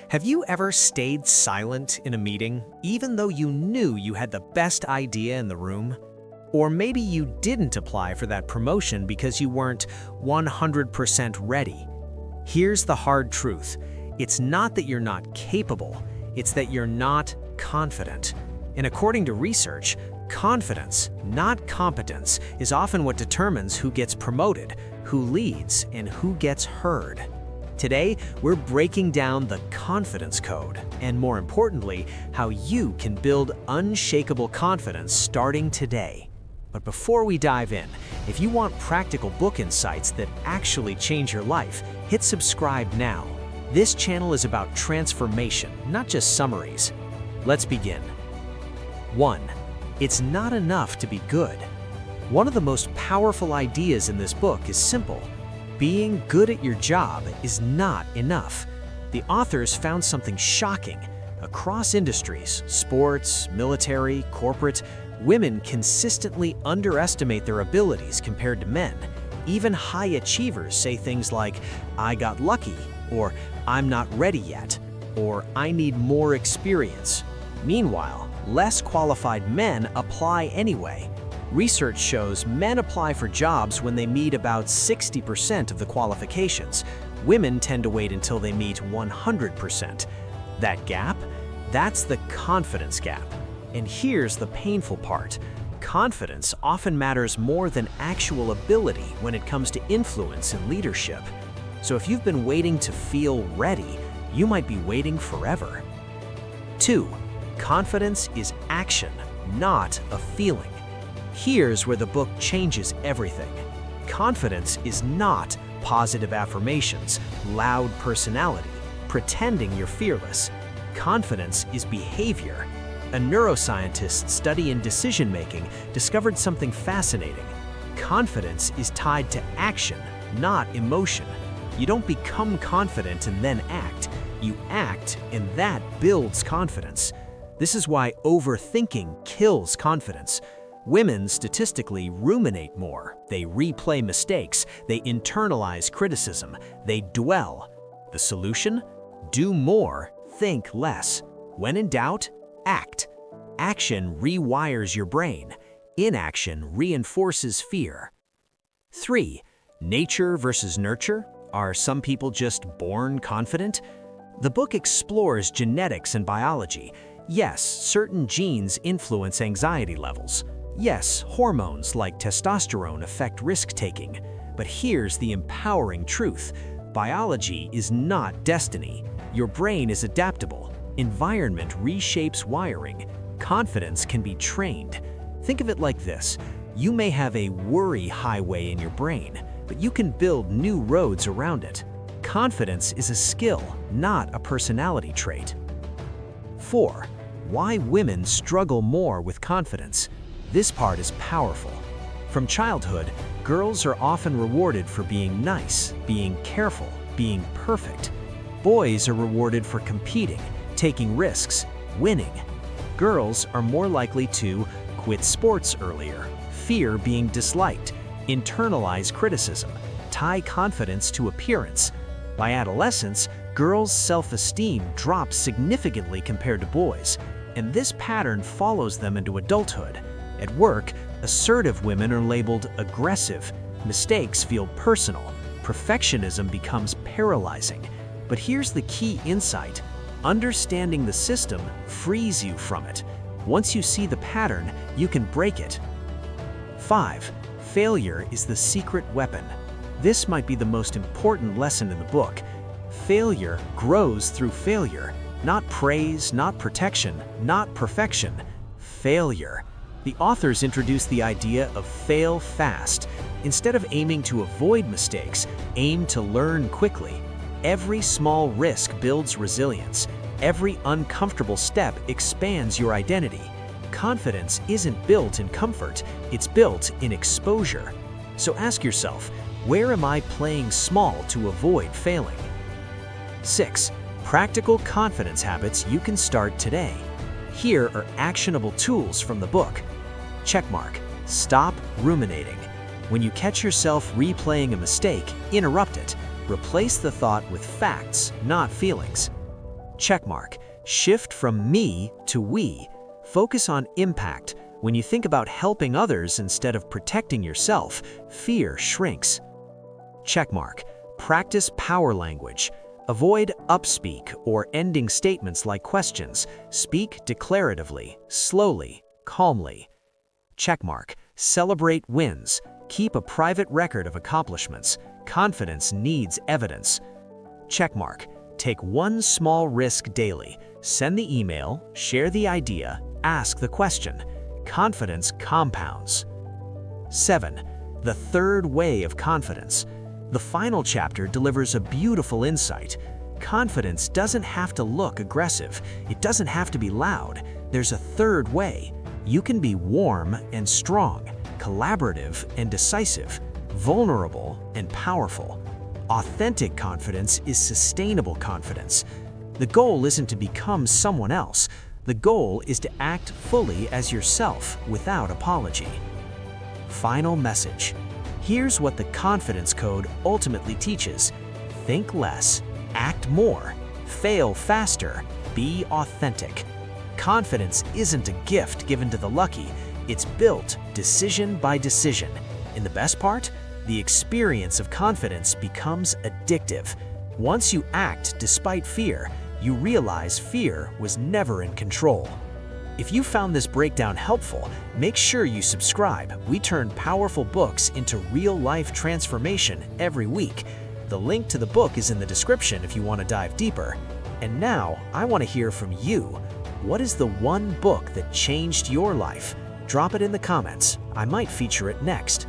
Have you ever stayed silent in a meeting, even though you knew you had the best idea in the room? Or maybe you didn't apply for that promotion because you weren't 100% ready. Here's the hard truth. It's not that you're not capable, it's that you're not confident. And according to research, confidence, not competence, is often what determines who gets promoted, who leads, and who gets heard. Today, we're breaking down the confidence code, and more importantly, how you can build unshakable confidence starting today. But before we dive in, if you want practical book insights that actually change your life, hit subscribe now. This channel is about transformation, not just summaries. Let's begin. 1. It's not enough to be good. One of the most powerful ideas in this book is simple. Being good at your job is not enough. The authors found something shocking. Across industries, sports, military, corporate, women consistently underestimate their abilities compared to men. Even high achievers say things like, "I got lucky," or "I'm not ready yet," or "I need more experience." Meanwhile, less qualified men apply anyway. Research shows men apply for jobs when they meet about 60% of the qualifications. Women tend to wait until they meet 100%. That gap? That's the confidence gap. And here's the painful part. Confidence often matters more than actual ability when it comes to influence and leadership. So if you've been waiting to feel ready, you might be waiting forever. 2. Confidence is action, not a feeling. Here's where the book changes everything. Confidence is not positive affirmations, loud personality, pretending you're fearless. Confidence is behavior. A neuroscientist study in decision-making discovered something fascinating. Confidence is tied to action, not emotion. You don't become confident and then act. You act, and that builds confidence. This is why overthinking kills confidence. Women statistically ruminate more, they replay mistakes, they internalize criticism, they dwell. The solution? Do more, think less. When in doubt, act. Action rewires your brain. Inaction reinforces fear. 3. Nature versus nurture? Are some people just born confident? The book explores genetics and biology. Yes, certain genes influence anxiety levels. Yes, hormones like testosterone affect risk-taking. But here's the empowering truth. Biology is not destiny. Your brain is adaptable. Environment reshapes wiring. Confidence can be trained. Think of it like this. You may have a worry highway in your brain, but you can build new roads around it. Confidence is a skill, not a personality trait. 4. Why women struggle more with confidence. This part is powerful. From childhood, girls are often rewarded for being nice, being careful, being perfect. Boys are rewarded for competing, taking risks, winning. Girls are more likely to quit sports earlier, fear being disliked, internalize criticism, tie confidence to appearance. By adolescence, girls' self-esteem drops significantly compared to boys, and this pattern follows them into adulthood. At work, assertive women are labeled aggressive. Mistakes feel personal. Perfectionism becomes paralyzing. But here's the key insight. Understanding the system frees you from it. Once you see the pattern, you can break it. 5. Failure is the secret weapon. This might be the most important lesson in the book. Failure grows through failure. Not praise, not protection, not perfection. Failure. The authors introduce the idea of fail fast. Instead of aiming to avoid mistakes, aim to learn quickly. Every small risk builds resilience. Every uncomfortable step expands your identity. Confidence isn't built in comfort, it's built in exposure. So ask yourself, where am I playing small to avoid failing? 6. Practical confidence habits you can start today. Here are actionable tools from the book. Checkmark. Stop ruminating. When you catch yourself replaying a mistake, interrupt it. Replace the thought with facts, not feelings. Checkmark. Shift from me to we. Focus on impact. When you think about helping others instead of protecting yourself, fear shrinks. Checkmark. Practice power language. Avoid upspeak or ending statements like questions. Speak declaratively, slowly, calmly. Checkmark. Celebrate wins. Keep a private record of accomplishments. Confidence needs evidence. Checkmark. Take one small risk daily. Send the email, share the idea, ask the question. Confidence compounds. 7. The third way of confidence. The final chapter delivers a beautiful insight. Confidence doesn't have to look aggressive. It doesn't have to be loud. There's a third way. You can be warm and strong, collaborative and decisive, vulnerable and powerful. Authentic confidence is sustainable confidence. The goal isn't to become someone else. The goal is to act fully as yourself without apology. Final message. Here's what the confidence code ultimately teaches. Think less, act more, fail faster, be authentic. Confidence isn't a gift given to the lucky. It's built decision by decision. And the best part? The experience of confidence becomes addictive. Once you act despite fear, you realize fear was never in control. If you found this breakdown helpful, make sure you subscribe. We turn powerful books into real-life transformation every week. The link to the book is in the description if you want to dive deeper. And now, I want to hear from you. What is the one book that changed your life? Drop it in the comments. I might feature it next.